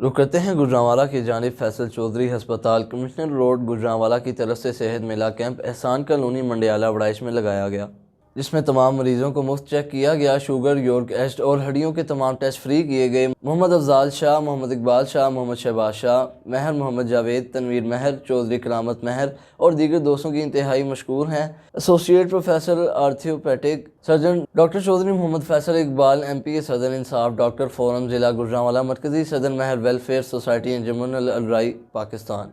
रुक करते हैं गुजरांवाला की जानिब। फैसल चौधरी हस्पताल कमिश्नर रोड गुजरांवाला की तरफ से सेहत मेला कैंप एहसान कॉलोनी मंडियाला वड़ाइश में लगाया गया, जिसमें तमाम मरीजों को मुफ्त चेक किया गया। शुगर, यूरिक एसिड और हड्डियों के तमाम टेस्ट फ्री किए गए। मोहम्मद अफजाल शाह, मोहम्मद इकबाल शाह, मोहम्मद शहबाज शाह, महर मोहम्मद जावेद, तनवीर महर, चौधरी करामत महर और दीगर दोस्तों की इंतहाई मशकूर हैं। Associate professor orthopaedic surgeon doctor Chaudhry Mohammad Faisal Iqbal, MP के सदर इंसाफ डॉक्टर फोरम जिला गुजरांवाला, मरकजी सदर महर वेलफेयर सोसाइटी अंजुमन अल राई पाकिस्तान।